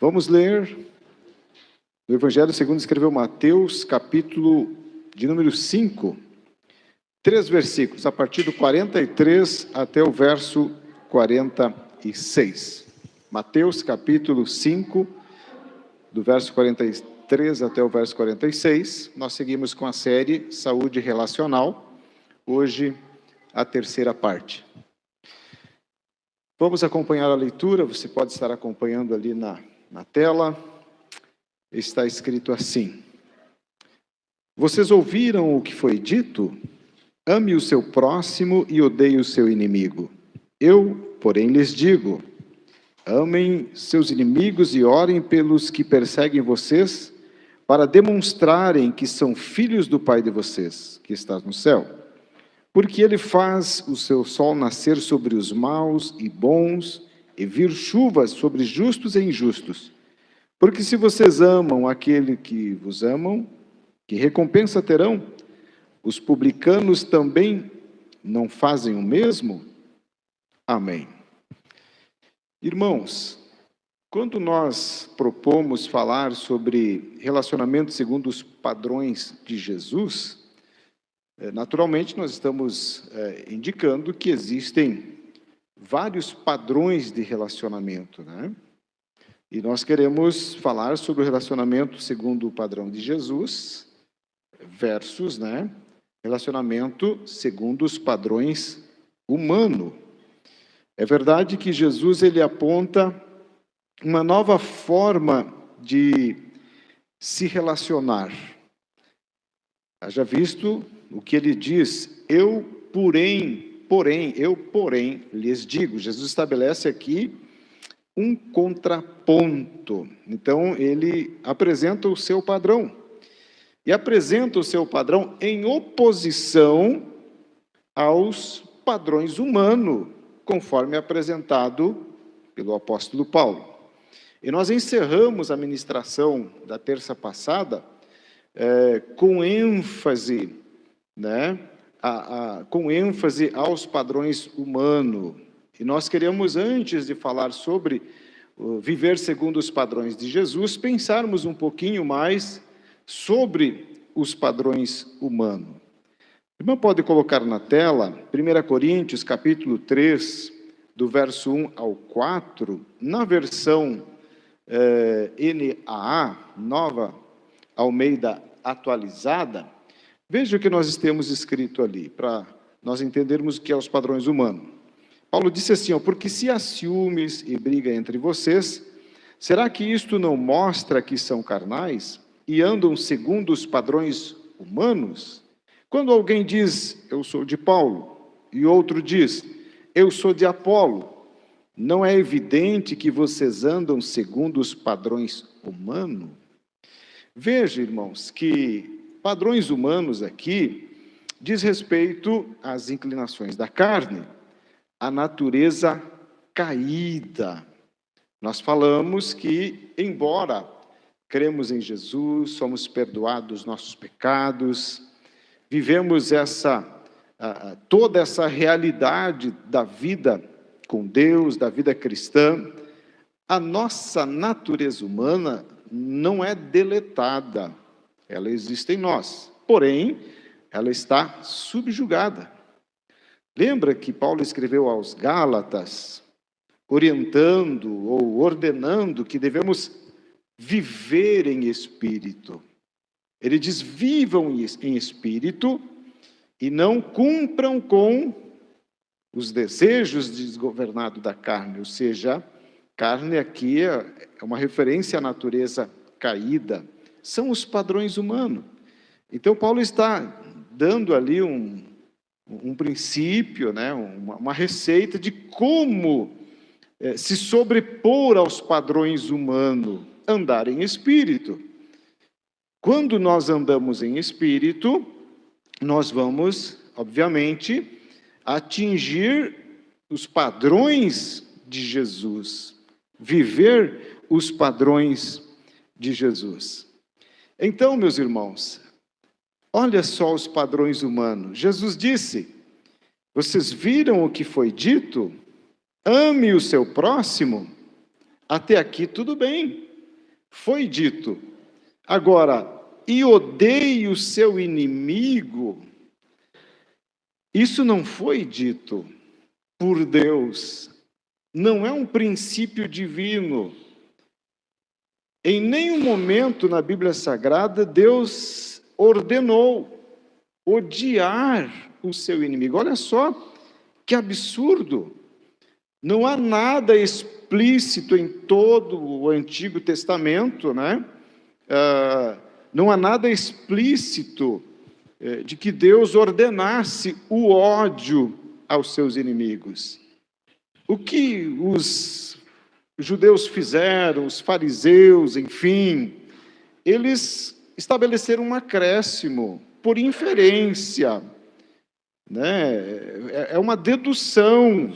Vamos ler o Evangelho segundo escreveu Mateus, capítulo de número 5, 3 versículos, a partir do 43 até o verso 46. Mateus, capítulo 5, do verso 43 até o verso 46. Nós seguimos com a série Saúde Relacional, hoje a terceira parte. Vamos acompanhar a leitura, você pode estar acompanhando ali na tela. Está escrito assim: Vocês ouviram o que foi dito? Ame o seu próximo e odeie o seu inimigo. Eu, porém, lhes digo: amem seus inimigos e orem pelos que perseguem vocês, para demonstrarem que são filhos do Pai de vocês, que está no céu. Porque Ele faz o seu sol nascer sobre os maus e bons, e vir chuvas sobre justos e injustos. Porque se vocês amam aquele que vos amam, que recompensa terão? Os publicanos também não fazem o mesmo? Amém. Irmãos, quando nós propomos falar sobre relacionamento segundo os padrões de Jesus, naturalmente nós estamos indicando que existem vários padrões de relacionamento, né? E nós queremos falar sobre o relacionamento segundo o padrão de Jesus, versus, relacionamento segundo os padrões humanos. É verdade que Jesus ele aponta uma nova forma de se relacionar. Haja visto o que ele diz, eu porém, lhes digo. Jesus estabelece aqui um contraponto. Então, ele apresenta o seu padrão. E apresenta o seu padrão em oposição aos padrões humanos, conforme apresentado pelo apóstolo Paulo. E nós encerramos a ministração da terça passada com ênfase, com ênfase aos padrões humanos. E nós queremos, antes de falar sobre viver segundo os padrões de Jesus, pensarmos um pouquinho mais sobre os padrões humanos. O irmão pode colocar na tela, 1 Coríntios, capítulo 3, do verso 1 ao 4, na versão NAA, Nova Almeida Atualizada. Veja o que nós temos escrito ali, para nós entendermos o que é os padrões humanos. Paulo disse assim, porque se há ciúmes e briga entre vocês, será que isto não mostra que são carnais e andam segundo os padrões humanos? Quando alguém diz, eu sou de Paulo, e outro diz, eu sou de Apolo, não é evidente que vocês andam segundo os padrões humanos? Veja, irmãos, que padrões humanos aqui diz respeito às inclinações da carne, a natureza caída. Nós falamos que, embora cremos em Jesus, somos perdoados dos nossos pecados, vivemos toda essa realidade da vida com Deus, da vida cristã, a nossa natureza humana não é deletada, ela existe em nós, porém, ela está subjugada. Lembra que Paulo escreveu aos Gálatas, orientando ou ordenando que devemos viver em espírito. Ele diz, vivam em espírito e não cumpram com os desejos desgovernados da carne. Ou seja, carne aqui é uma referência à natureza caída. São os padrões humanos. Então, Paulo está dando ali um princípio, uma receita de como se sobrepor aos padrões humanos, andar em espírito. Quando nós andamos em espírito, nós vamos, obviamente, atingir os padrões de Jesus, viver os padrões de Jesus. Então, meus irmãos, olha só os padrões humanos. Jesus disse, vocês viram o que foi dito? Ame o seu próximo. Até aqui tudo bem. Foi dito. Agora, e odeie o seu inimigo, isso não foi dito por Deus. Não é um princípio divino. Em nenhum momento na Bíblia Sagrada Deus ordenou odiar o seu inimigo. Olha só que absurdo! Não há nada explícito em todo o Antigo Testamento, né? Não há nada explícito de que Deus ordenasse o ódio aos seus inimigos. O que os judeus fizeram, os fariseus, enfim, eles estabeleceram um acréscimo por inferência, né? É uma dedução.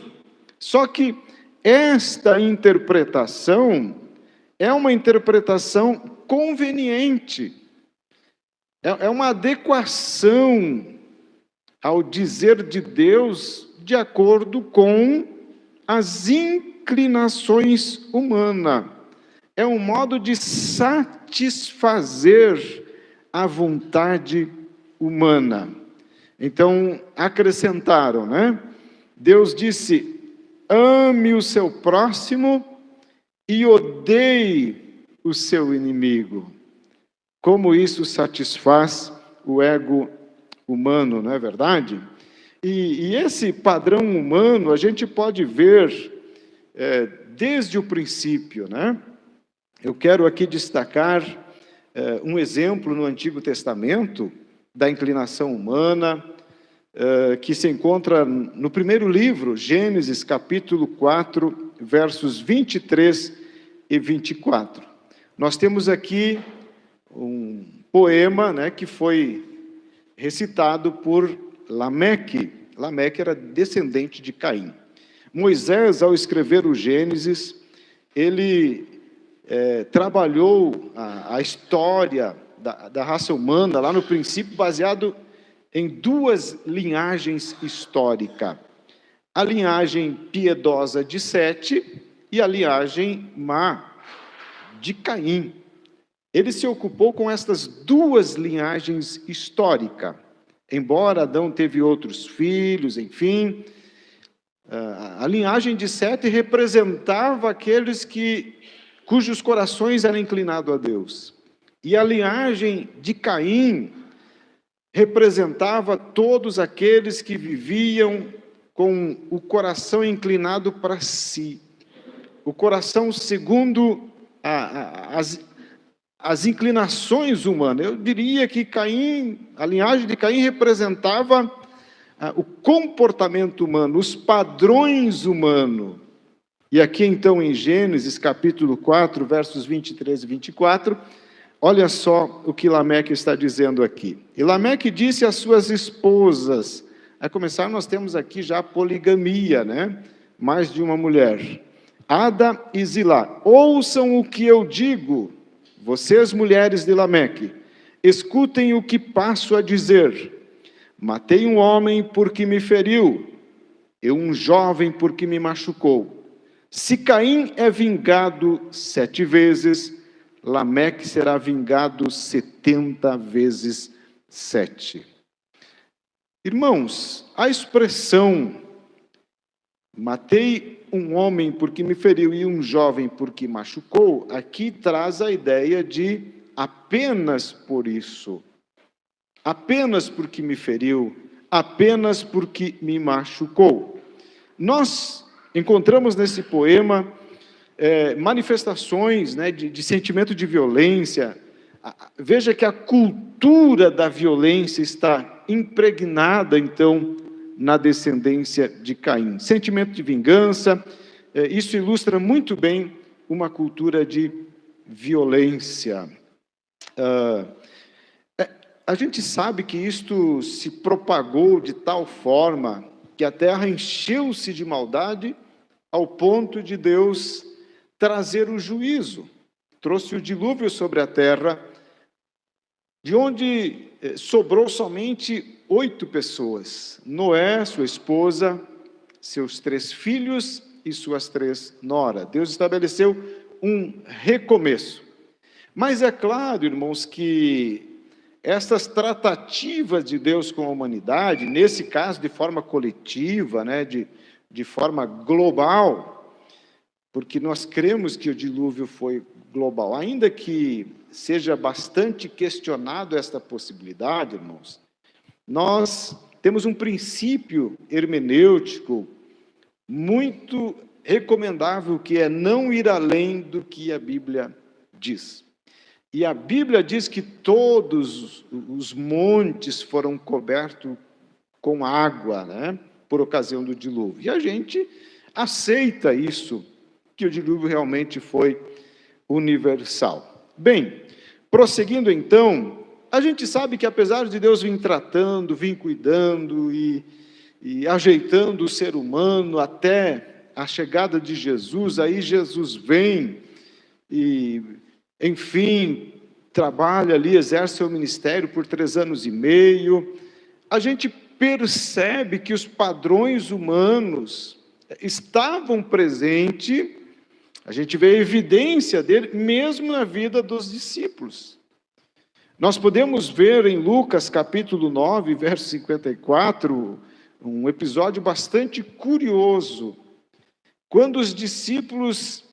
Só que esta interpretação é uma interpretação conveniente, é uma adequação ao dizer de Deus de acordo com as inclinações humanas. É um modo de satisfazer a vontade humana. Então, acrescentaram, né? Deus disse: ame o seu próximo e odeie o seu inimigo. Como isso satisfaz o ego humano, não é verdade? E esse padrão humano a gente pode ver desde o princípio, né? Eu quero aqui destacar um exemplo no Antigo Testamento da inclinação humana, que se encontra no primeiro livro, Gênesis, capítulo 4, versos 23 e 24. Nós temos aqui um poema, né, que foi recitado por Lameque. Lameque era descendente de Caim. Moisés, ao escrever o Gênesis, ele trabalhou a história da raça humana lá no princípio, baseado em duas linhagens históricas. A linhagem piedosa de Sete e a linhagem má de Caim. Ele se ocupou com estas duas linhagens históricas. Embora Adão teve outros filhos, enfim, a linhagem de Sete representava aqueles cujos corações eram inclinados a Deus. E a linhagem de Caim representava todos aqueles que viviam com o coração inclinado para si. O coração segundo as inclinações humanas. Eu diria que Caim, a linhagem de Caim representava o comportamento humano, os padrões humanos. E aqui então em Gênesis capítulo 4, versos 23 e 24, olha só o que Lameque está dizendo aqui. E Lameque disse às suas esposas, a começar nós temos aqui já a poligamia, né? Mais de uma mulher. Ada e Zilá, ouçam o que eu digo, vocês mulheres de Lameque, escutem o que passo a dizer. Matei um homem porque me feriu, e um jovem porque me machucou. Se Caim é vingado 7 vezes, Lameque será vingado 70 vezes 7. Irmãos, a expressão matei um homem porque me feriu e um jovem porque machucou, aqui traz a ideia de apenas por isso. Apenas porque me feriu, apenas porque me machucou. Nós encontramos nesse poema manifestações, né, de sentimento de violência. Veja que a cultura da violência está impregnada, então, na descendência de Caim. Sentimento de vingança, isso ilustra muito bem uma cultura de violência. A gente sabe que isto se propagou de tal forma que a terra encheu-se de maldade ao ponto de Deus trazer o juízo. Trouxe o dilúvio sobre a terra, de onde sobrou somente 8 pessoas. Noé, sua esposa, seus 3 filhos e suas 3 noras. Deus estabeleceu um recomeço. Mas é claro, irmãos, que essas tratativas de Deus com a humanidade, nesse caso de forma coletiva, né, de forma global, porque nós cremos que o dilúvio foi global, ainda que seja bastante questionado esta possibilidade, irmãos, nós temos um princípio hermenêutico muito recomendável, que é não ir além do que a Bíblia diz. E a Bíblia diz que todos os montes foram cobertos com água, né, por ocasião do dilúvio. E a gente aceita isso, que o dilúvio realmente foi universal. Bem, prosseguindo então, a gente sabe que apesar de Deus vir tratando, vir cuidando e ajeitando o ser humano até a chegada de Jesus, aí Jesus vem e, enfim, trabalha ali, exerce seu ministério por 3 anos e meio, a gente percebe que os padrões humanos estavam presentes, a gente vê a evidência dele mesmo na vida dos discípulos. Nós podemos ver em Lucas capítulo 9, verso 54, um episódio bastante curioso, quando os discípulos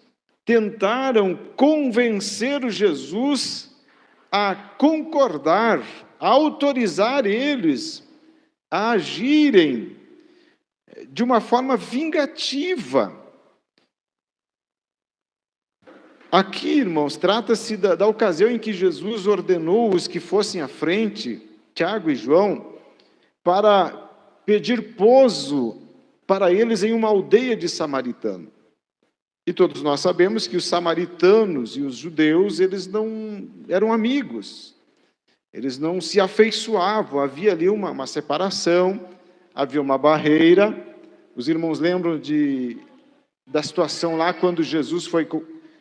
tentaram convencer Jesus a concordar, a autorizar eles a agirem de uma forma vingativa. Aqui, irmãos, trata-se da ocasião em que Jesus ordenou os que fossem à frente, Tiago e João, para pedir pouso para eles em uma aldeia de samaritano. E todos nós sabemos que os samaritanos e os judeus, eles não eram amigos, eles não se afeiçoavam, havia ali uma separação, havia uma barreira. Os irmãos lembram da situação lá, quando Jesus foi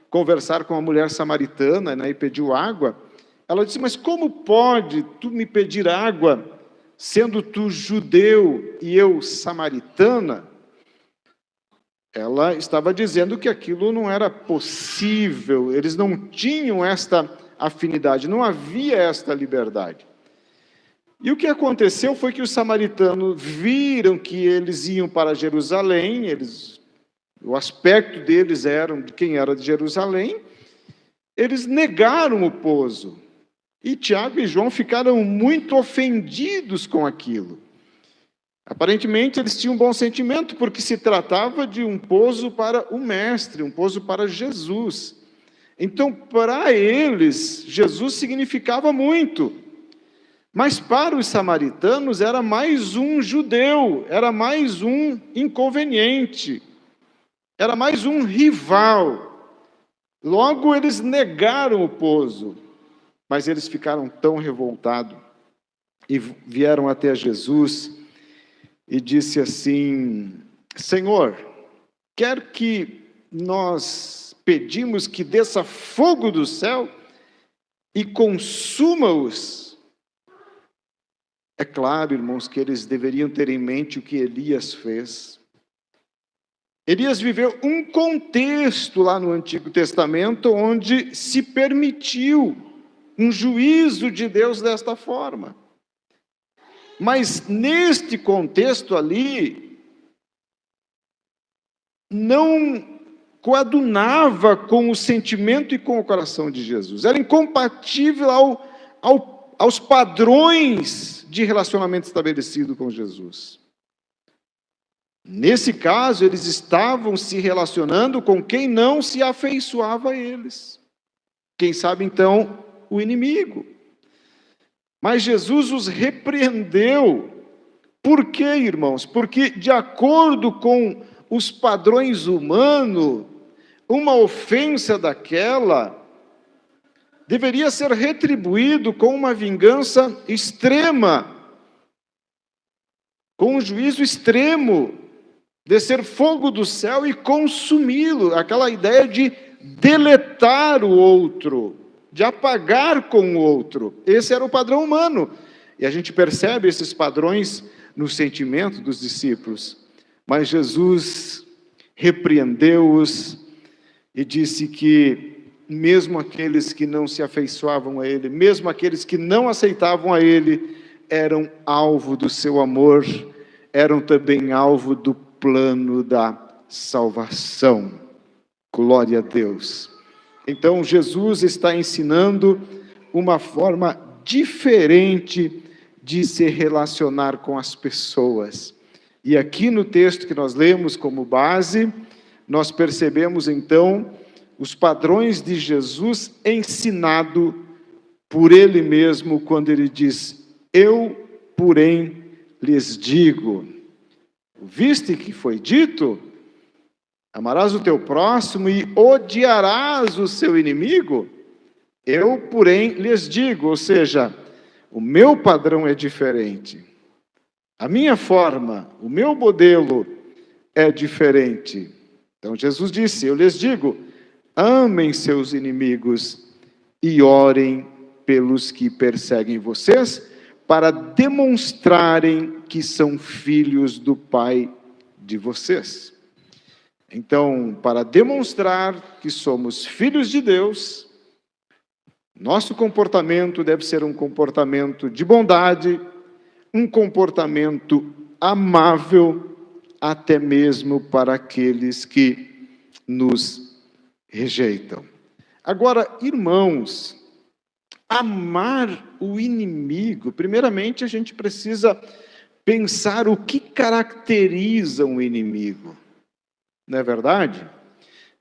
conversar com a mulher samaritana, né, e pediu água. Ela disse: mas como pode tu me pedir água, sendo tu judeu e eu samaritana? Ela estava dizendo que aquilo não era possível, eles não tinham esta afinidade, não havia esta liberdade. E o que aconteceu foi que os samaritanos viram que eles iam para Jerusalém, o aspecto deles era de quem era de Jerusalém, eles negaram o pouso. E Tiago e João ficaram muito ofendidos com aquilo. Aparentemente, eles tinham um bom sentimento, porque se tratava de um pouso para o Mestre, um pouso para Jesus. Então, para eles, Jesus significava muito. Mas para os samaritanos, era mais um judeu, era mais um inconveniente, era mais um rival. Logo, eles negaram o pouso, mas eles ficaram tão revoltados e vieram até Jesus e disse assim: Senhor, quer que nós pedimos que desça fogo do céu e consuma-os? É claro, irmãos, que eles deveriam ter em mente o que Elias fez. Elias viveu um contexto lá no Antigo Testamento onde se permitiu um juízo de Deus desta forma. Mas neste contexto ali, não coadunava com o sentimento e com o coração de Jesus. Era incompatível aos padrões de relacionamento estabelecido com Jesus. Nesse caso, eles estavam se relacionando com quem não se afeiçoava a eles. Quem sabe, então, o inimigo. Mas Jesus os repreendeu. Por quê, irmãos? Porque, de acordo com os padrões humanos, uma ofensa daquela deveria ser retribuído com uma vingança extrema, com um juízo extremo, descer fogo do céu e consumi-lo, aquela ideia de deletar o outro, de apagar com o outro. Esse era o padrão humano. E a gente percebe esses padrões no sentimento dos discípulos. Mas Jesus repreendeu-os e disse que mesmo aqueles que não se afeiçoavam a Ele, mesmo aqueles que não aceitavam a Ele, eram alvo do seu amor, eram também alvo do plano da salvação. Glória a Deus. Então, Jesus está ensinando uma forma diferente de se relacionar com as pessoas. E aqui no texto que nós lemos como base, nós percebemos então os padrões de Jesus ensinado por Ele mesmo, quando Ele diz: eu, porém, lhes digo. Viste que foi dito? Amarás o teu próximo e odiarás o seu inimigo? Eu, porém, lhes digo, ou seja, o meu padrão é diferente. A minha forma, o meu modelo é diferente. Então Jesus disse: eu lhes digo, amem seus inimigos e orem pelos que perseguem vocês, para demonstrarem que são filhos do Pai de vocês. Então, para demonstrar que somos filhos de Deus, nosso comportamento deve ser um comportamento de bondade, um comportamento amável, até mesmo para aqueles que nos rejeitam. Agora, irmãos, amar o inimigo, primeiramente a gente precisa pensar o que caracteriza um inimigo. Não é verdade?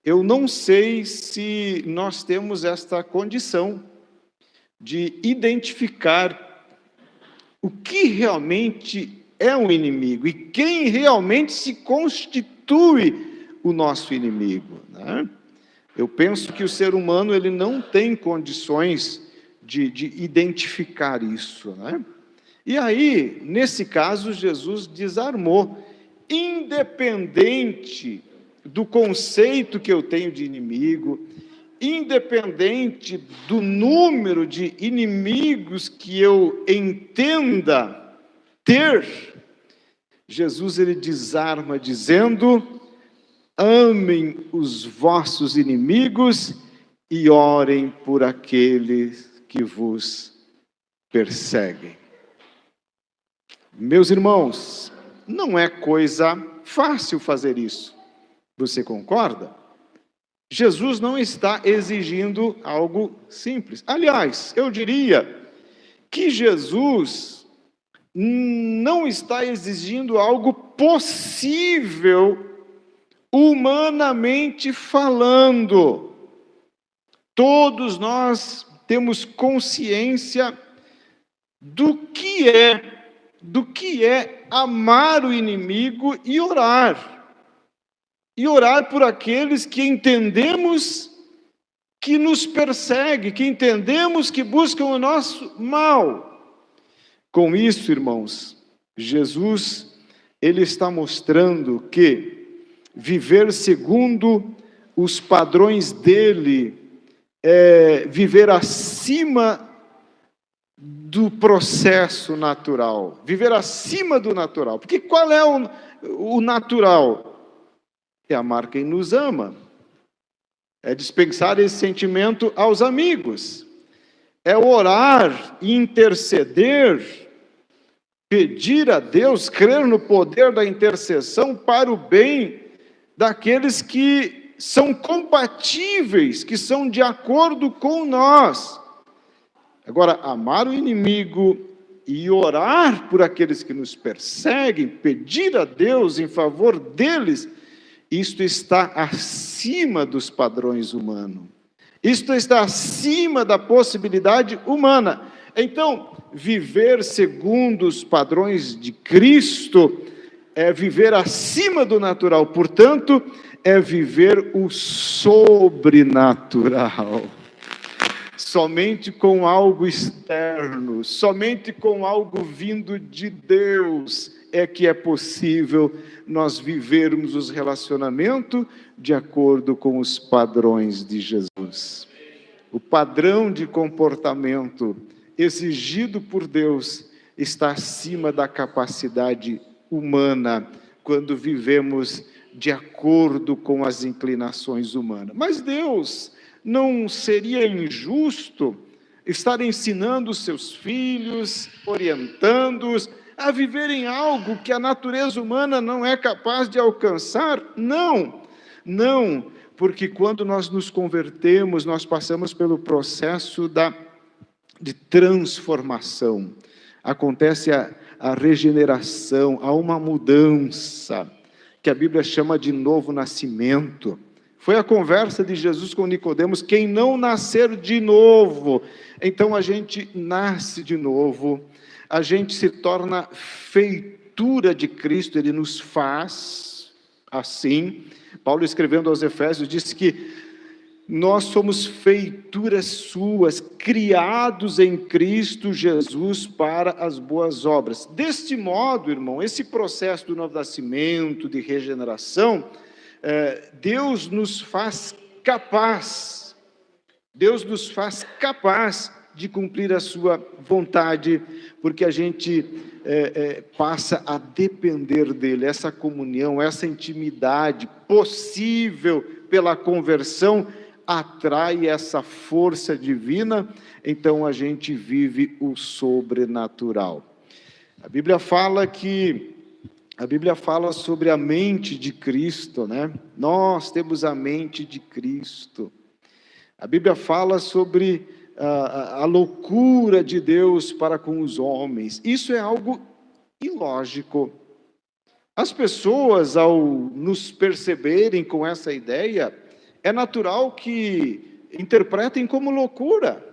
Eu não sei se nós temos esta condição de identificar o que realmente é um inimigo e quem realmente se constitui o nosso inimigo, né? Eu penso que o ser humano ele não tem condições de identificar isso, né? E aí, nesse caso, Jesus desarmou, independente do conceito que eu tenho de inimigo, independente do número de inimigos que eu entenda ter, Jesus ele desarma dizendo: amem os vossos inimigos e orem por aqueles que vos perseguem. Meus irmãos, não é coisa fácil fazer isso. Você concorda? Jesus não está exigindo algo simples. Aliás, eu diria que Jesus não está exigindo algo possível, humanamente falando. Todos nós temos consciência do que é amar o inimigo e orar. E orar por aqueles que entendemos que nos perseguem, que entendemos que buscam o nosso mal. Com isso, irmãos, Jesus, ele está mostrando que viver segundo os padrões dele é viver acima do processo natural, viver acima do natural. Porque qual é o natural? É amar quem nos ama, é dispensar esse sentimento aos amigos, é orar, interceder, pedir a Deus, crer no poder da intercessão para o bem daqueles que são compatíveis, que são de acordo com nós. Agora, amar o inimigo e orar por aqueles que nos perseguem, pedir a Deus em favor deles, isto está acima dos padrões humanos. Isto está acima da possibilidade humana. Então, viver segundo os padrões de Cristo é viver acima do natural. Portanto, é viver o sobrenatural. Somente com algo externo, somente com algo vindo de Deus, é que é possível nós vivermos os relacionamentos de acordo com os padrões de Jesus. O padrão de comportamento exigido por Deus está acima da capacidade humana, quando vivemos de acordo com as inclinações humanas. Mas Deus não seria injusto estar ensinando os seus filhos, orientando-os a viverem algo que a natureza humana não é capaz de alcançar? Não, não, porque quando nós nos convertemos, nós passamos pelo processo de transformação. Acontece a regeneração, há uma mudança, que a Bíblia chama de novo nascimento. Foi a conversa de Jesus com Nicodemos: quem não nascer de novo. Então a gente nasce de novo, a gente se torna feitura de Cristo, Ele nos faz assim. Paulo, escrevendo aos Efésios, disse que nós somos feituras suas, criados em Cristo Jesus para as boas obras. Deste modo, irmão, esse processo do novo nascimento, de regeneração, Deus nos faz capaz, de cumprir a sua vontade, porque a gente passa a depender dele. Essa comunhão, essa intimidade possível pela conversão, atrai essa força divina, então a gente vive o sobrenatural. A Bíblia fala sobre a mente de Cristo, né? Nós temos a mente de Cristo. A Bíblia fala sobre a loucura de Deus para com os homens. Isso é algo ilógico. As pessoas, ao nos perceberem com essa ideia, é natural que interpretem como loucura,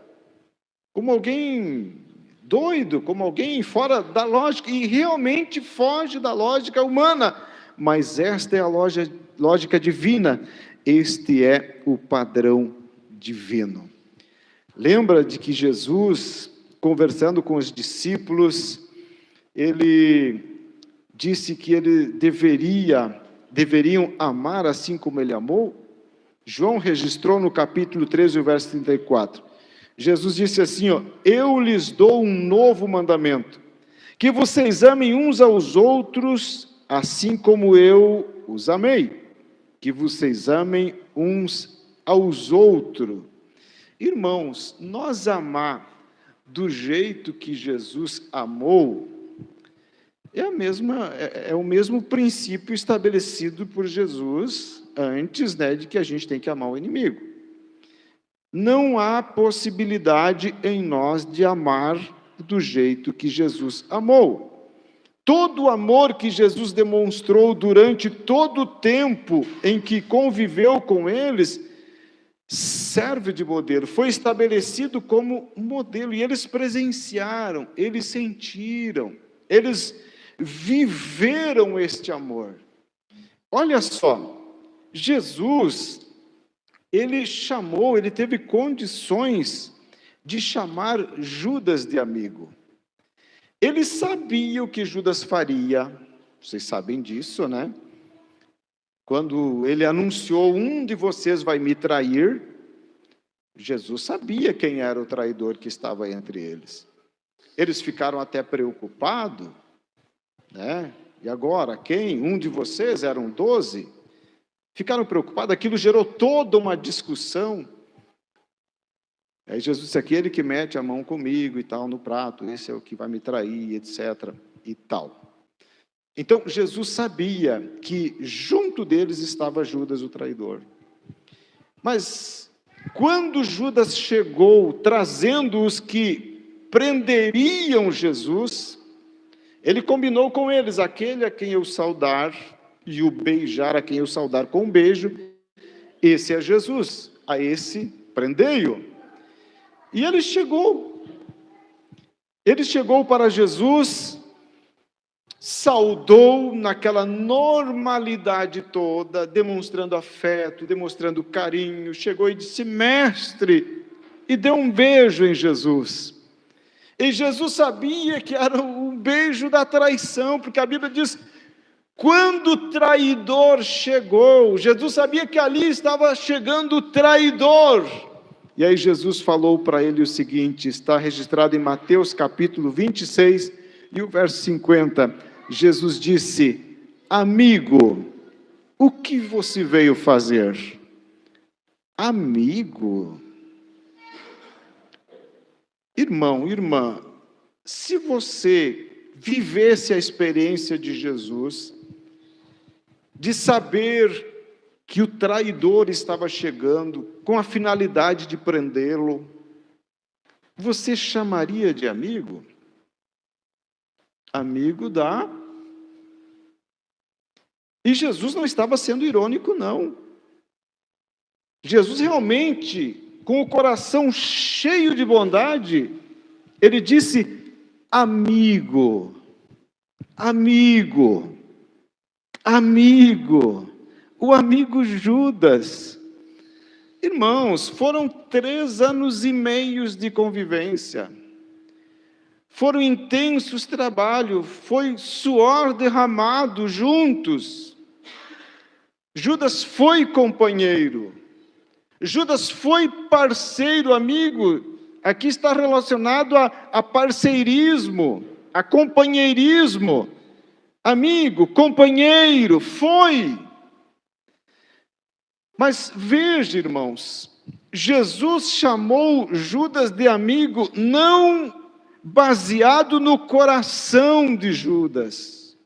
como alguém doido, como alguém fora da lógica, e realmente foge da lógica humana, mas esta é a lógica divina, este é o padrão divino. Lembra de que Jesus, conversando com os discípulos, ele disse que eles deveriam amar assim como ele amou? João registrou no capítulo 13, o verso 34. Jesus disse assim, eu lhes dou um novo mandamento, que vocês amem uns aos outros, assim como eu os amei, que vocês amem uns aos outros. Irmãos, nós amar do jeito que Jesus amou, é o mesmo princípio estabelecido por Jesus antes, de que a gente tem que amar o inimigo. Não há possibilidade em nós de amar do jeito que Jesus amou. Todo o amor que Jesus demonstrou durante todo o tempo em que conviveu com eles, serve de modelo, foi estabelecido como modelo, e eles presenciaram, eles sentiram, eles viveram este amor. Olha só, Jesus, ele teve condições de chamar Judas de amigo. Ele sabia o que Judas faria, vocês sabem disso, né? Quando ele anunciou, um de vocês vai me trair, Jesus sabia quem era o traidor que estava entre eles. Eles ficaram até preocupados, né? E agora, quem? Um de vocês? Eram 12? Ficaram preocupados, aquilo gerou toda uma discussão. Aí Jesus disse, aquele que mete a mão comigo e tal no prato, esse é o que vai me trair, etc. e tal. Então, Jesus sabia que junto deles estava Judas, o traidor. Mas, quando Judas chegou, trazendo os que prenderiam Jesus, ele combinou com eles, aquele a quem eu saudar e o beijar, a quem eu saudar com um beijo, esse é Jesus, a esse prendei-o. E ele chegou para Jesus, saudou naquela normalidade toda, demonstrando afeto, demonstrando carinho, chegou e disse, mestre, e deu um beijo em Jesus. E Jesus sabia que era um beijo da traição, porque a Bíblia diz, quando o traidor chegou, Jesus sabia que ali estava chegando o traidor. E aí Jesus falou para ele o seguinte, está registrado em Mateus capítulo 26 e o verso 50, Jesus disse, amigo, o que você veio fazer? Amigo? Irmão, irmã, se você vivesse a experiência de Jesus, de saber que o traidor estava chegando com a finalidade de prendê-lo, você chamaria de amigo? Amigo da... E Jesus não estava sendo irônico, não. Jesus realmente, com o coração cheio de bondade, ele disse: amigo, amigo, amigo, o amigo Judas. Irmãos, foram 3 anos e meio de convivência, foram intensos trabalhos, foi suor derramado juntos. Judas foi companheiro, Judas foi parceiro, amigo. Aqui está relacionado a parceirismo, a companheirismo. Amigo, companheiro, foi. Mas veja, irmãos, Jesus chamou Judas de amigo não baseado no coração de Judas.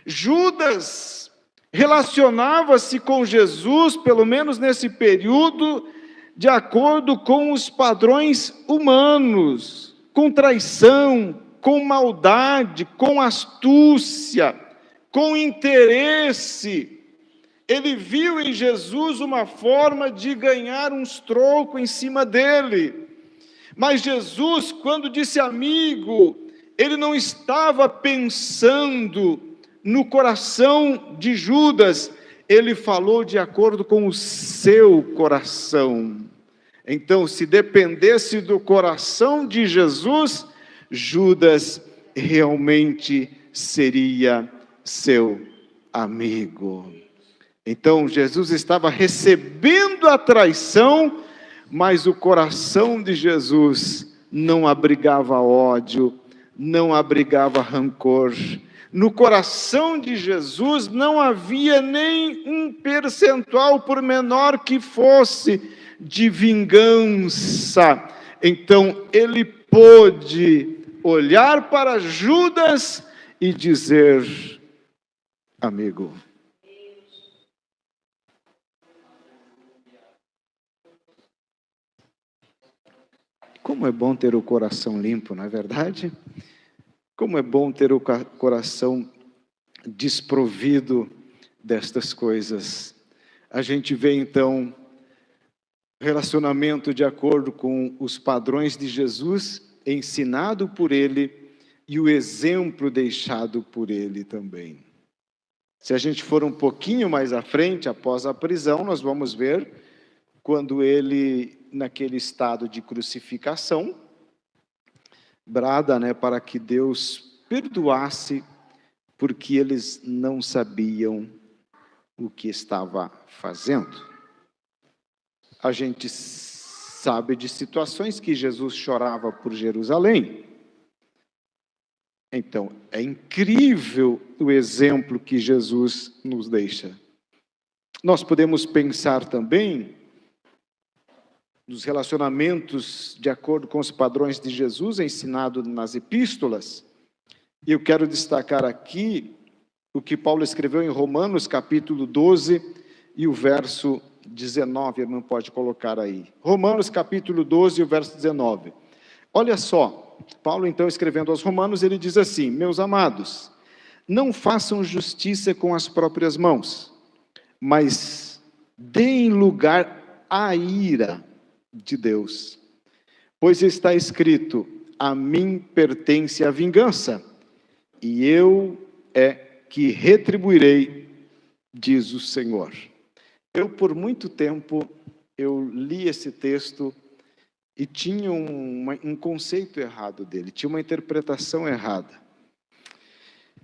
Judas relacionava-se com Jesus, pelo menos nesse período, de acordo com os padrões humanos, com traição, com maldade, com astúcia, com interesse. Ele viu em Jesus uma forma de ganhar uns trocos em cima dele. Mas Jesus, quando disse amigo, ele não estava pensando no coração de Judas, ele falou de acordo com o seu coração. Então, se dependesse do coração de Jesus, Judas realmente seria seu amigo. Então, Jesus estava recebendo a traição, mas o coração de Jesus não abrigava ódio, não abrigava rancor. No coração de Jesus não havia nem um percentual, por menor que fosse, de vingança. Então, ele pôde olhar para Judas e dizer: amigo. Como é bom ter o coração limpo, não é verdade? Como é bom ter o coração desprovido destas coisas. A gente vê então relacionamento de acordo com os padrões de Jesus, ensinado por ele, e o exemplo deixado por ele também. Se a gente for um pouquinho mais à frente, após a prisão, nós vamos ver quando ele, naquele estado de crucificação, brada, para que Deus perdoasse, porque eles não sabiam o que estava fazendo. A gente sabe de situações que Jesus chorava por Jerusalém. Então, é incrível o exemplo que Jesus nos deixa. Nós podemos pensar também nos relacionamentos de acordo com os padrões de Jesus, ensinado nas epístolas. E eu quero destacar aqui o que Paulo escreveu em Romanos, capítulo 12, e o verso 19, irmão, pode colocar aí. Romanos, capítulo 12, e o verso 19. Olha só, Paulo, então, escrevendo aos Romanos, ele diz assim: meus amados, não façam justiça com as próprias mãos, mas deem lugar à ira de Deus, pois está escrito: a mim pertence a vingança, e eu é que retribuirei, diz o Senhor. Eu, por muito tempo, eu li esse texto e tinha um conceito errado dele, tinha uma interpretação errada.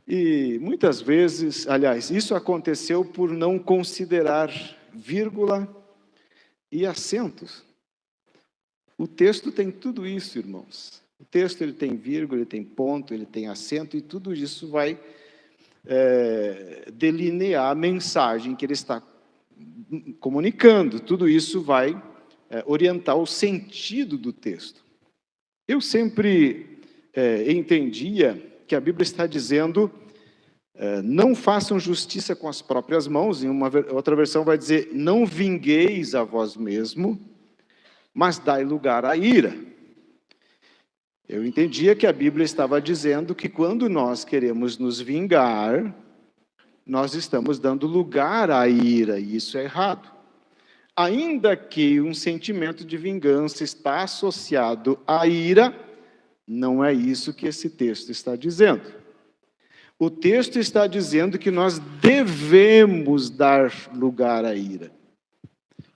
E muitas vezes, aliás, isso aconteceu por não considerar vírgula e acentos. O texto tem tudo isso, irmãos. O texto ele tem vírgula, ele tem ponto, ele tem acento, e tudo isso vai delinear a mensagem que ele está comunicando. Tudo isso vai orientar o sentido do texto. Eu sempre entendia que a Bíblia está dizendo, não façam justiça com as próprias mãos, em outra versão vai dizer, não vingueis a vós mesmo, mas dai lugar à ira. Eu entendia que a Bíblia estava dizendo que quando nós queremos nos vingar, nós estamos dando lugar à ira, e isso é errado. Ainda que um sentimento de vingança está associado à ira, não é isso que esse texto está dizendo. O texto está dizendo que nós devemos dar lugar à ira,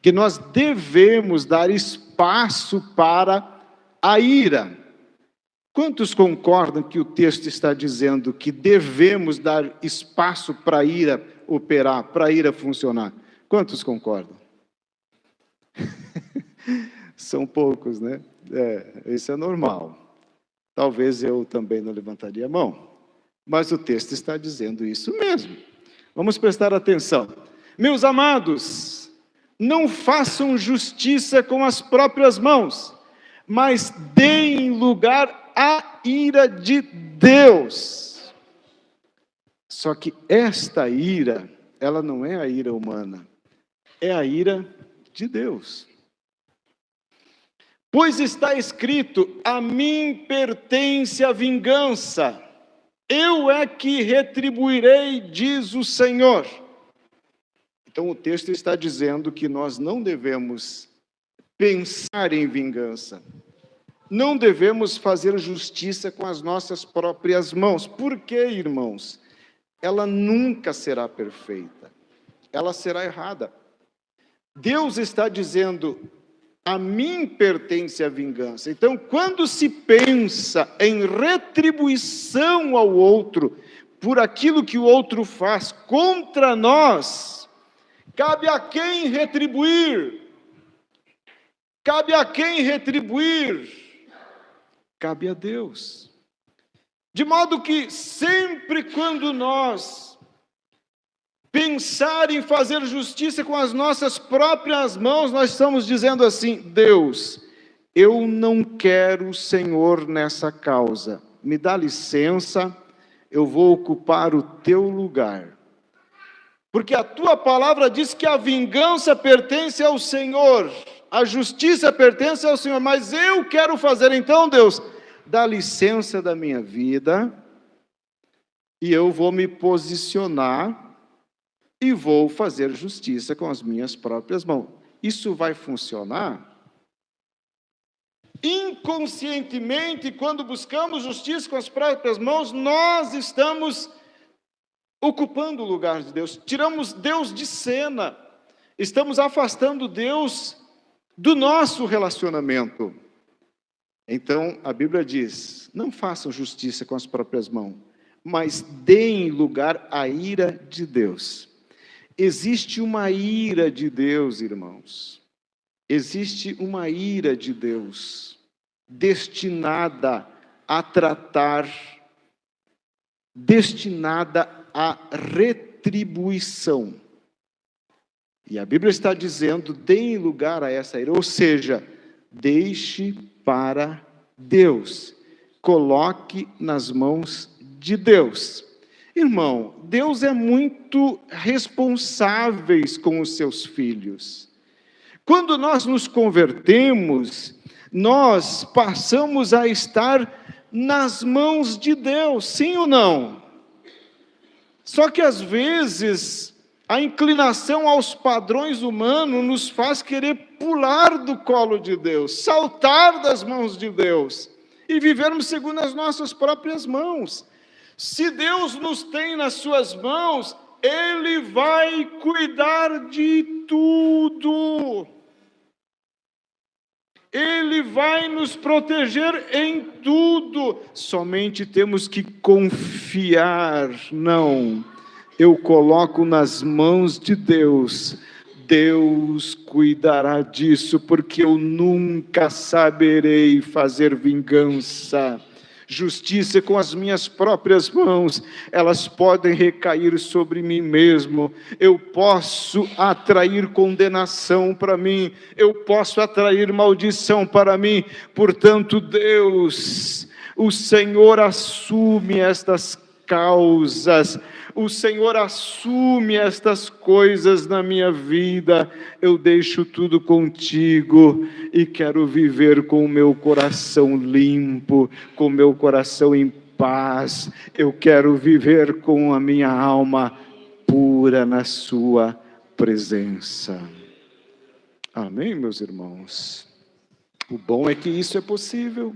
que nós devemos dar espaço para a ira. Quantos concordam que o texto está dizendo que devemos dar espaço para a ira operar, para a ira funcionar? Quantos concordam? São poucos, né? Isso é normal. Talvez eu também não levantaria a mão. Mas o texto está dizendo isso mesmo. Vamos prestar atenção. Meus amados, não façam justiça com as próprias mãos, mas deem lugar à ira de Deus. Só que esta ira, ela não é a ira humana, é a ira de Deus. Pois está escrito, a mim pertence a vingança, eu é que retribuirei, diz o Senhor. Então o texto está dizendo que nós não devemos pensar em vingança, não devemos fazer justiça com as nossas próprias mãos. Por quê, irmãos? Ela nunca será perfeita, ela será errada. Deus está dizendo, a mim pertence a vingança. Então, quando se pensa em retribuição ao outro, por aquilo que o outro faz contra nós, cabe a quem retribuir? Cabe a quem retribuir? Cabe a Deus. De modo que sempre quando nós pensar em fazer justiça com as nossas próprias mãos, nós estamos dizendo assim, Deus, eu não quero o Senhor nessa causa, me dá licença, eu vou ocupar o teu lugar. Porque a tua palavra diz que a vingança pertence ao Senhor, a justiça pertence ao Senhor, mas eu quero fazer, então, Deus, dá licença da minha vida, e eu vou me posicionar, e vou fazer justiça com as minhas próprias mãos. Isso vai funcionar? Inconscientemente, quando buscamos justiça com as próprias mãos, nós estamos ocupando o lugar de Deus, tiramos Deus de cena, estamos afastando Deus do nosso relacionamento. Então, a Bíblia diz, não façam justiça com as próprias mãos, mas deem lugar à ira de Deus. Existe uma ira de Deus, irmãos. Existe uma ira de Deus, destinada a tratar, destinada à retribuição. E a Bíblia está dizendo, deem lugar a essa ira, ou seja, deixe para Deus, coloque nas mãos de Deus. Irmão, Deus é muito responsável com os seus filhos. Quando nós nos convertemos, nós passamos a estar nas mãos de Deus, sim ou não? Só que às vezes a inclinação aos padrões humanos nos faz querer pular do colo de Deus, saltar das mãos de Deus e vivermos segundo as nossas próprias mãos. Se Deus nos tem nas suas mãos, Ele vai cuidar de tudo. Ele vai nos proteger em tudo. Somente temos que confiar. Não, eu coloco nas mãos de Deus. Deus cuidará disso, porque eu nunca saberei fazer vingança. justiça com as minhas próprias mãos, elas podem recair sobre mim mesmo. Eu posso atrair condenação para mim, eu posso atrair maldição para mim. Portanto, Deus, o Senhor assume estas causas, o Senhor assume estas coisas na minha vida. Eu deixo tudo contigo e quero viver com o meu coração limpo, com o meu coração em paz. Eu quero viver com a minha alma pura na sua presença. Amém, meus irmãos? O bom é que isso é possível.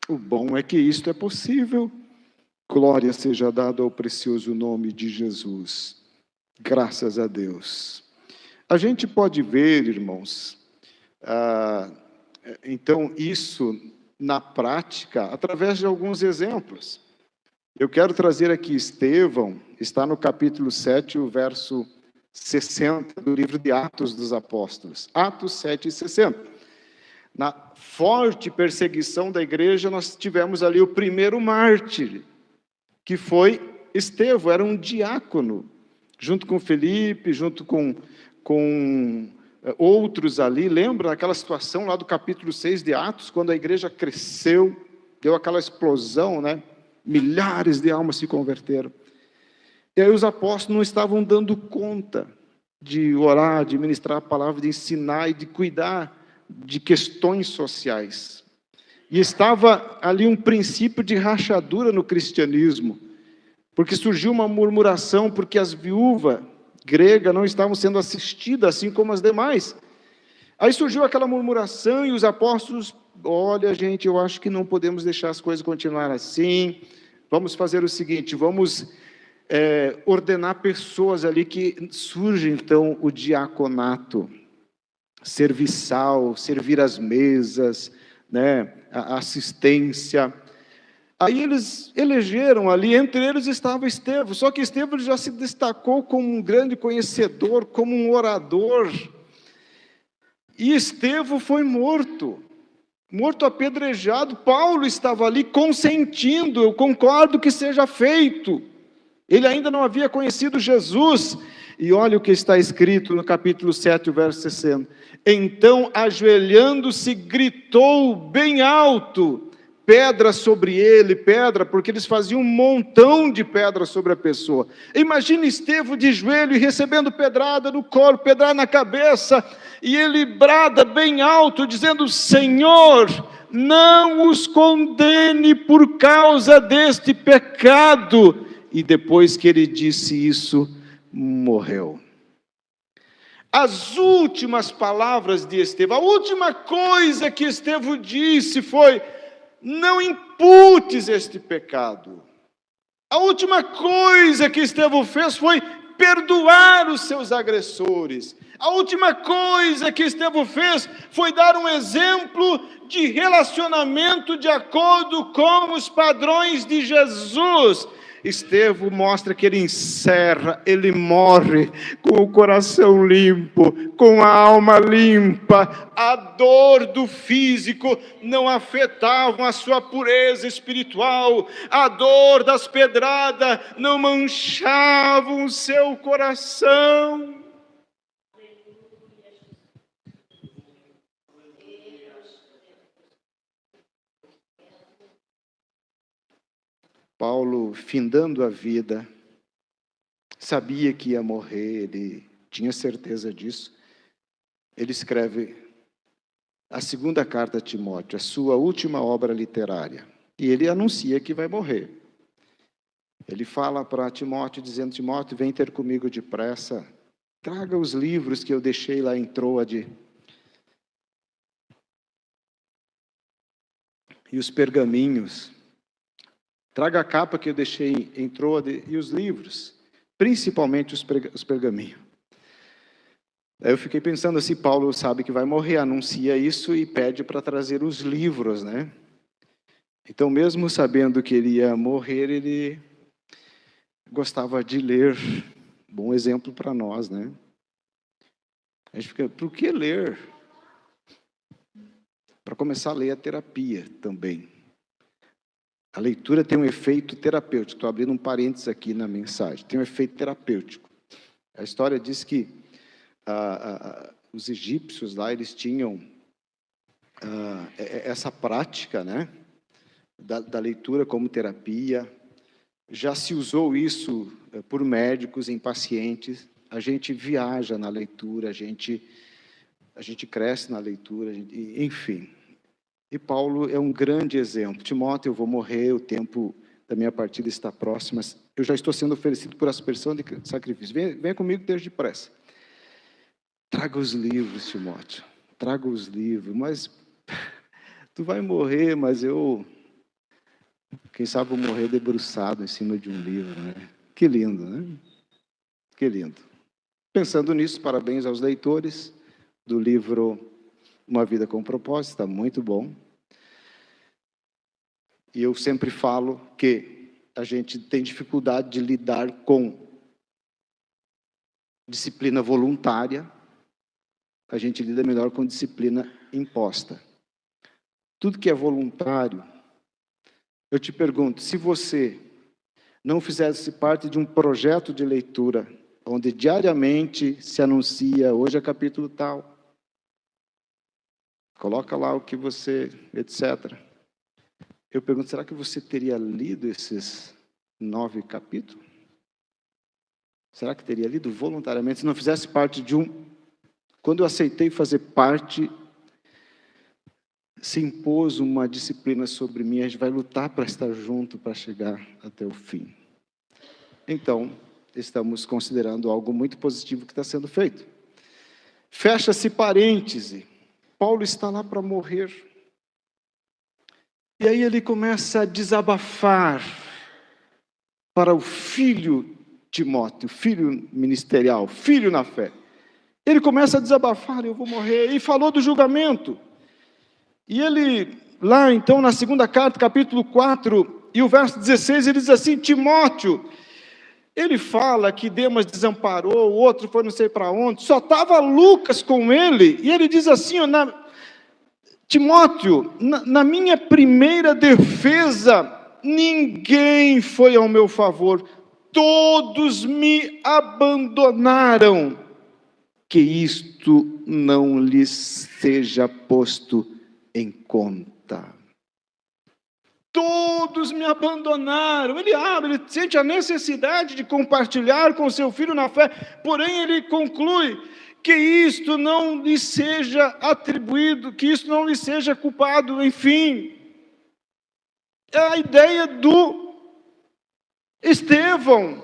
O bom é que isto é possível. Glória seja dada ao precioso nome de Jesus. Graças a Deus. A gente pode ver, irmãos, então, isso na prática, através de alguns exemplos. Eu quero trazer aqui Estevão, está no capítulo 7, o verso 60 do livro de Atos dos Apóstolos. Atos 7 e 60. Na forte perseguição da igreja, nós tivemos ali o primeiro mártir, que foi Estevão, era um diácono, junto com Felipe, junto com outros ali. Lembra daquela situação lá do capítulo 6 de Atos, quando a igreja cresceu, deu aquela explosão, né? Milhares de almas se converteram. E aí os apóstolos não estavam dando conta de orar, de ministrar a palavra, de ensinar e de cuidar de questões sociais. E estava ali um princípio de rachadura no cristianismo, porque surgiu uma murmuração, porque as viúvas gregas não estavam sendo assistidas assim como as demais. Aí surgiu aquela murmuração e os apóstolos, olha gente, eu acho que não podemos deixar as coisas continuar assim, vamos fazer o seguinte, vamos ordenar pessoas ali, que surge então o diaconato, serviçal, servir as mesas, né, a assistência. Aí eles elegeram ali, entre eles estava Estevão, só que Estevão já se destacou como um grande conhecedor, como um orador, e Estevão foi morto apedrejado. Paulo estava ali consentindo, eu concordo que seja feito, ele ainda não havia conhecido Jesus, e olha o que está escrito no capítulo 7, o verso 60, então ajoelhando-se gritou bem alto, pedra sobre ele, pedra, porque eles faziam um montão de pedra sobre a pessoa. Imagina Estevão de joelho e recebendo pedrada no corpo, pedrada na cabeça, e ele brada bem alto, dizendo: Senhor, não os condene por causa deste pecado. E depois que ele disse isso, morreu. As últimas palavras de Estevão, a última coisa que Estevão disse foi: não imputes este pecado. A última coisa que Estevão fez foi perdoar os seus agressores. A última coisa que Estevão fez foi dar um exemplo de relacionamento de acordo com os padrões de Jesus. Estevão mostra que ele encerra, ele morre com o coração limpo, com a alma limpa. A dor do físico não afetava a sua pureza espiritual, a dor das pedradas não manchava o seu coração. Paulo, findando a vida, sabia que ia morrer, ele tinha certeza disso. Ele escreve a segunda carta a Timóteo, a sua última obra literária, e ele anuncia que vai morrer. Ele fala para Timóteo, dizendo: Timóteo, vem ter comigo depressa, traga os livros que eu deixei lá em Troade, e os pergaminhos. Traga a capa que eu deixei em Troade e os livros, principalmente os pergaminhos. Aí eu fiquei pensando assim, Paulo sabe que vai morrer, anuncia isso e pede para trazer os livros, né? Então, mesmo sabendo que ele ia morrer, ele gostava de ler. Bom exemplo para nós, né? A gente fica, por que ler? Para começar a ler a terapia também. A leitura tem um efeito terapêutico. Estou abrindo um parênteses aqui na mensagem. Tem um efeito terapêutico. A história diz que os egípcios lá, eles tinham essa prática, né, da leitura como terapia. Já se usou isso por médicos em pacientes. A gente viaja na leitura, a gente cresce na leitura, enfim. E Paulo é um grande exemplo. Timóteo, eu vou morrer, o tempo da minha partida está próximo, mas eu já estou sendo oferecido por aspersão de sacrifício. Venha comigo desde depressa. Traga os livros, Timóteo. Traga os livros. Mas tu vai morrer, mas quem sabe vou morrer debruçado em cima de um livro, né? Que lindo, né? Que lindo. Pensando nisso, parabéns aos leitores do livro Uma Vida com Propósito, está muito bom. E eu sempre falo que a gente tem dificuldade de lidar com disciplina voluntária, a gente lida melhor com disciplina imposta. Tudo que é voluntário, eu te pergunto, se você não fizesse parte de um projeto de leitura, onde diariamente se anuncia, hoje é capítulo tal, coloca lá o que você, etc. Eu pergunto, será que você teria lido esses 9 capítulos? Será que teria lido voluntariamente, se não fizesse parte de um... Quando eu aceitei fazer parte, se impôs uma disciplina sobre mim, a gente vai lutar para estar junto, para chegar até o fim. Então, estamos considerando algo muito positivo que está sendo feito. Fecha-se parêntese. Paulo está lá para morrer. E aí ele começa a desabafar para o filho Timóteo, filho ministerial, filho na fé. Ele começa a desabafar, eu vou morrer, e falou do julgamento. E ele, lá então na segunda carta, capítulo 4, e o verso 16, ele diz assim, Timóteo, ele fala que Demas desamparou, o outro foi não sei para onde, só estava Lucas com ele, e ele diz assim, Timóteo, na minha primeira defesa, ninguém foi ao meu favor, todos me abandonaram, que isto não lhes seja posto em conta. Todos me abandonaram. Ele sente a necessidade de compartilhar com seu filho na fé, porém ele conclui que isto não lhe seja atribuído, que isto não lhe seja culpado, enfim. É a ideia do Estevão.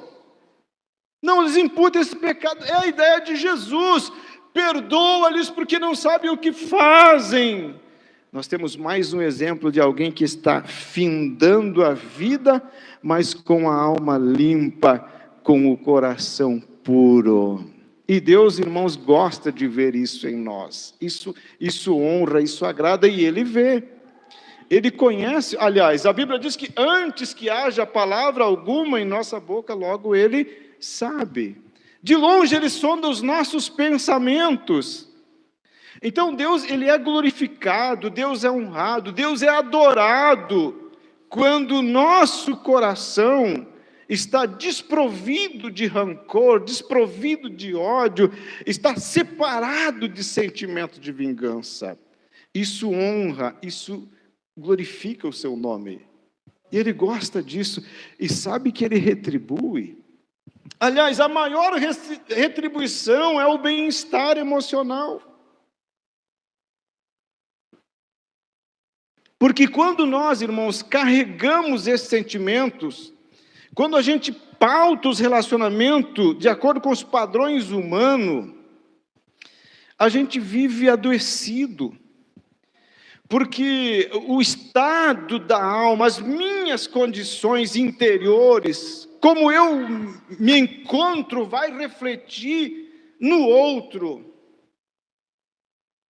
Não lhes imputa esse pecado, é a ideia de Jesus. Perdoa-lhes porque não sabem o que fazem. Nós temos mais um exemplo de alguém que está findando a vida, mas com a alma limpa, com o coração puro. E Deus, irmãos, gosta de ver isso em nós. Isso honra, isso agrada, e Ele vê. Ele conhece, aliás, a Bíblia diz que antes que haja palavra alguma em nossa boca, logo Ele sabe. De longe Ele sonda os nossos pensamentos. Então Deus, Ele é glorificado, Deus é honrado, Deus é adorado, quando o nosso coração está desprovido de rancor, desprovido de ódio, está separado de sentimento de vingança. Isso honra, isso glorifica o seu nome. E Ele gosta disso, e sabe que Ele retribui. Aliás, a maior retribuição é o bem-estar emocional. Porque quando nós, irmãos, carregamos esses sentimentos, quando a gente pauta os relacionamentos de acordo com os padrões humanos, a gente vive adoecido. Porque o estado da alma, as minhas condições interiores, como eu me encontro, vai refletir no outro.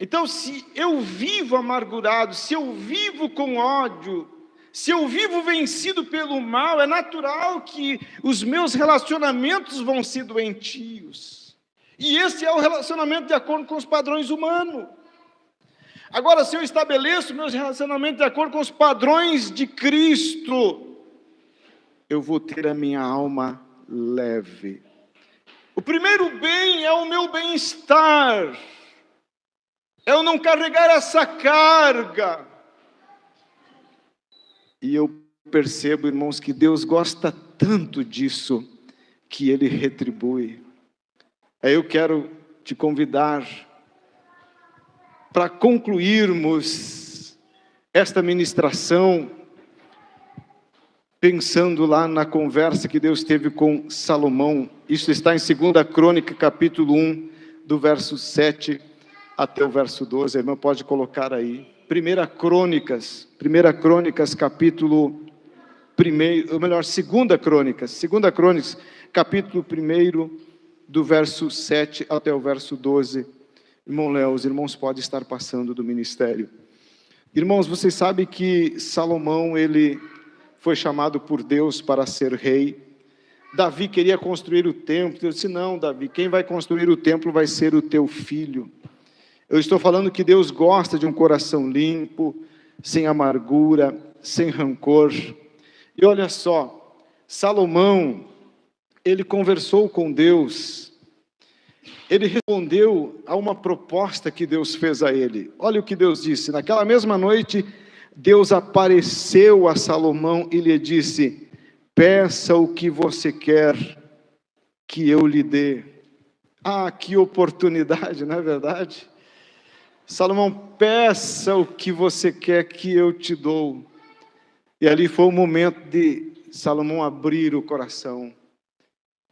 Então, se eu vivo amargurado, se eu vivo com ódio, se eu vivo vencido pelo mal, é natural que os meus relacionamentos vão ser doentios. E esse é o relacionamento de acordo com os padrões humanos. Agora, se eu estabeleço meus relacionamentos de acordo com os padrões de Cristo, eu vou ter a minha alma leve. O primeiro bem é o meu bem-estar, é eu não carregar essa carga. E eu percebo, irmãos, que Deus gosta tanto disso, que Ele retribui. Aí eu quero te convidar para concluirmos esta ministração, pensando lá na conversa que Deus teve com Salomão. Isso está em 2 Crônica, capítulo 1, do verso 7 até o verso 12. A irmã pode colocar aí. 1 Crônicas, capítulo 1, ou melhor, 2 Crônicas, capítulo 1, do verso 7 até o verso 12. Irmão Léo, os irmãos podem estar passando do ministério. Irmãos, vocês sabem que Salomão, ele foi chamado por Deus para ser rei. Davi queria construir o templo. Deus disse: não, Davi, quem vai construir o templo vai ser o teu filho. Eu estou falando que Deus gosta de um coração limpo, sem amargura, sem rancor. E olha só, Salomão, ele conversou com Deus, ele respondeu a uma proposta que Deus fez a ele. Olha o que Deus disse: naquela mesma noite, Deus apareceu a Salomão e lhe disse: peça o que você quer que eu lhe dê. Ah, que oportunidade, não é verdade? Salomão, peça o que você quer que eu te dou. E ali foi o momento de Salomão abrir o coração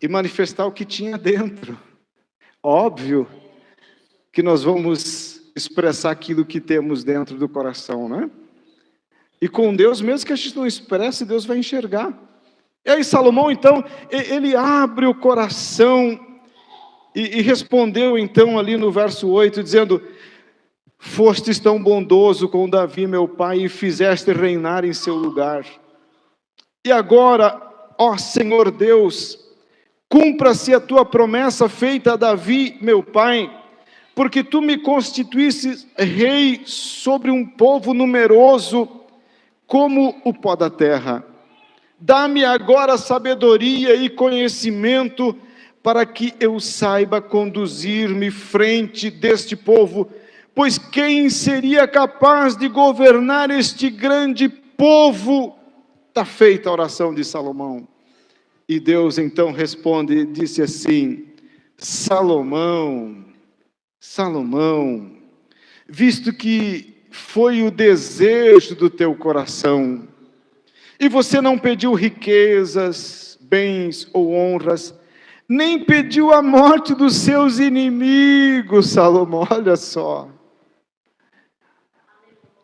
e manifestar o que tinha dentro. Óbvio que nós vamos expressar aquilo que temos dentro do coração, né? E com Deus, mesmo que a gente não expresse, Deus vai enxergar. E aí Salomão, então, ele abre o coração e respondeu, então, ali no verso 8, dizendo: fostes tão bondoso com Davi, meu pai, e fizeste reinar em seu lugar. E agora, ó Senhor Deus, cumpra-se a tua promessa feita a Davi, meu pai, porque tu me constituísse rei sobre um povo numeroso como o pó da terra. Dá-me agora sabedoria e conhecimento para que eu saiba conduzir-me frente deste povo, pois quem seria capaz de governar este grande povo? Está feita a oração de Salomão. E Deus então responde, disse assim: Salomão, visto que foi o desejo do teu coração, e você não pediu riquezas, bens ou honras, nem pediu a morte dos seus inimigos, Salomão, olha só.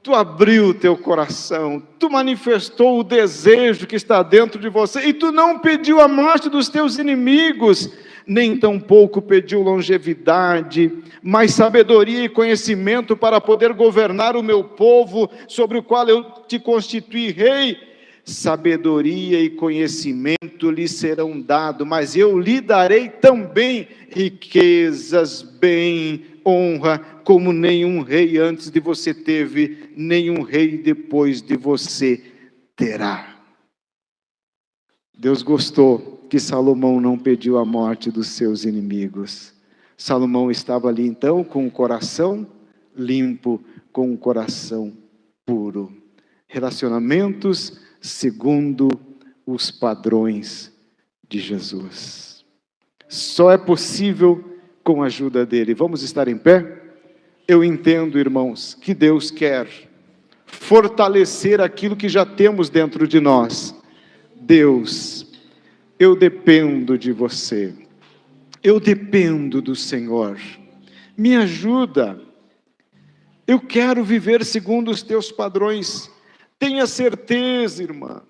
Tu abriu o teu coração, tu manifestou o desejo que está dentro de você, e tu não pediu a morte dos teus inimigos, nem tampouco pediu longevidade, mas sabedoria e conhecimento para poder governar o meu povo, sobre o qual eu te constituí rei. Sabedoria e conhecimento lhe serão dados, mas eu lhe darei também riquezas, bem, honra, como nenhum rei antes de você teve, nenhum rei depois de você terá. Deus gostou que Salomão não pediu a morte dos seus inimigos. Salomão estava ali então com o coração limpo, com o coração puro. Relacionamentos segundo os padrões de Jesus. Só é possível com a ajuda dele. Vamos estar em pé? Eu entendo, irmãos, que Deus quer fortalecer aquilo que já temos dentro de nós. Deus, eu dependo de você. Eu dependo do Senhor. Me ajuda. Eu quero viver segundo os teus padrões. Tenha certeza, irmã.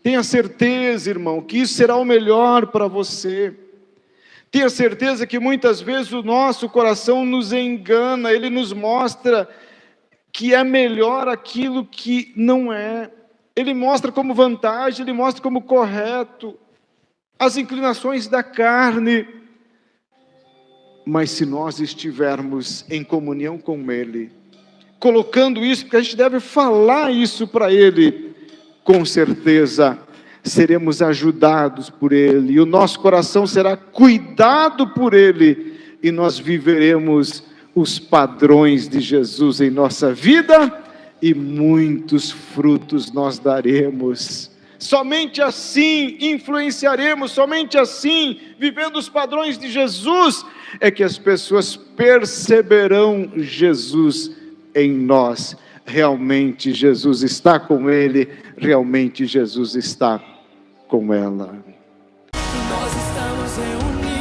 Tenha certeza, irmão, que isso será o melhor para você. Tenha certeza que muitas vezes o nosso coração nos engana, ele nos mostra que é melhor aquilo que não é. Ele mostra como vantagem, ele mostra como correto, as inclinações da carne. Mas se nós estivermos em comunhão com Ele, colocando isso, porque a gente deve falar isso para Ele, com certeza seremos ajudados por Ele, e o nosso coração será cuidado por Ele, e nós viveremos os padrões de Jesus em nossa vida, e muitos frutos nós daremos. Somente assim influenciaremos, somente assim, vivendo os padrões de Jesus, é que as pessoas perceberão Jesus em nós. Realmente Jesus está com ele, realmente Jesus está com ela. Nós estamos reunidos.